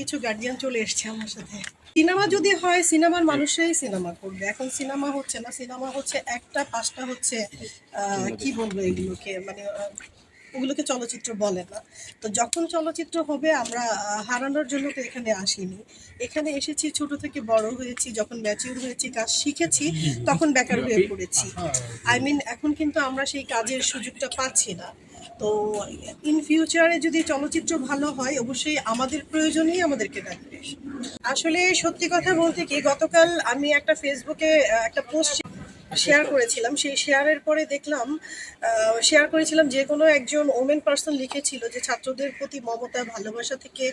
কিছু গার্জিয়ান চলে এসছে আমার সাথে। সিনেমা যদি হয়, সিনেমার মানুষরাই সিনেমা করবে। এখন সিনেমা হচ্ছে না, সিনেমা হচ্ছে একটা, পাঁচটা হচ্ছে কি বলবো এগুলোকে, মানে ওগুলোকে চলচ্চিত্র বলে না। তো যখন চলচ্চিত্র হবে, আমরা হারানোর জন্য তো এখানে আসিনি। এখানে এসেছি, ছোট থেকে বড় হয়েছি, যখন ম্যাচিউর হয়েছি, কাজ শিখেছি, তখন বেকার হয়ে পড়েছি। এখন কিন্তু আমরা সেই কাজের সুযোগটা পাচ্ছি না। তো ইন ফিউচারে যদি চলচ্চিত্র ভালো হয়, অবশ্যই আমাদের প্রয়োজনেই আমাদেরকে ডাকবে। আসলে সত্যি কথা বলতে কি, গতকাল আমি একটা ফেসবুকে একটা পোস্ট শেয়ার করেছিলাম। সেই শেয়ারের পরে দেখলাম, শেয়ার করেছিলাম যে কোনো একজন ওমেন পার্সন লিখেছিল যে ছাত্রদের প্রতি মমতা ভালোবাসা থেকে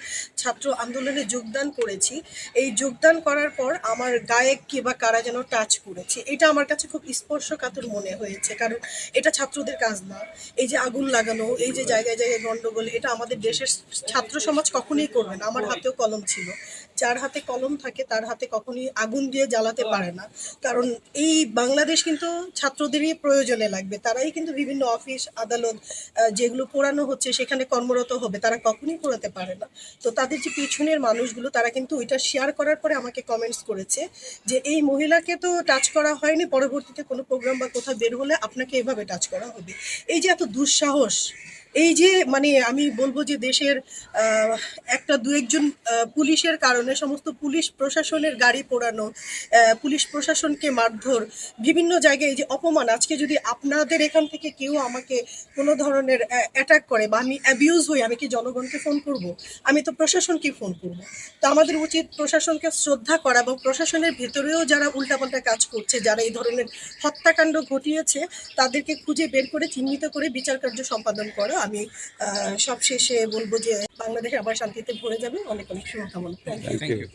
ছাত্র আন্দোলনে যোগদান করেছি। এই যোগদান করার পর আমার গায়ে কে বা কারা যেন টাচ করেছে। এটা আমার কাছে খুব স্পর্শকাতর মনে হয়েছে, কারণ এটা ছাত্রদের কাজ না। এই যে আগুন লাগানো, এই যে জায়গায় জায়গায় গন্ডগোল, এটা আমাদের দেশের ছাত্র সমাজ কখনোই করবে না। আমার হাতেও কলম ছিল। যার হাতে কলম থাকে তার হাতে কখনোই আগুন দিয়ে জ্বালাতে পারে না, কারণ এই বাংলাদেশ কিন্তু ছাত্রদেরই প্রয়োজনে লাগবে। তারাই কিন্তু বিভিন্ন অফিস আদালত যেগুলো পোড়ানো হচ্ছে সেখানে কর্মরত হবে, তারা কখনোই পোড়াতে পারে না। তো তাদের যে পিছনের মানুষগুলো, তারা কিন্তু ওইটা শেয়ার করার পরে আমাকে কমেন্টস করেছে যে এই মহিলাকে তো টাচ করা হয়নি, পরবর্তীতে কোনো প্রোগ্রাম বা কোথাও বের হলে আপনাকে এভাবে টাচ করা হবে। এই যে এত দুঃসাহস, এই যে মানে আমি বলবো যে দেশের একটা দু একজন পুলিশের কারণে সমস্ত পুলিশ প্রশাসনের গাড়ি পোড়ানো, পুলিশ প্রশাসনকে মারধর, বিভিন্ন জায়গায় এই যে অপমান। আজকে যদি আপনাদের এখান থেকে কেউ আমাকে কোনো ধরনের অ্যাটাক করে বা আমি অ্যাবিউজ হই, আমি কি জনগণকে ফোন করব? আমি তো প্রশাসনকে ফোন করব। তো আমাদের উচিত প্রশাসনকে শ্রদ্ধা করা, এবং প্রশাসনের ভেতরেও যারা উল্টাপাল্টা কাজ করছে, যারা এই ধরনের হত্যাকাণ্ড ঘটিয়েছে, তাদেরকে খুঁজে বের করে চিহ্নিত করে বিচার কার্য সম্পাদন করা। আমি সবশেষে বলবো যে বাংলাদেশ আবার শান্তিতে ভরে যাবে। অনেক অনেক শুভকামনা। Thank you.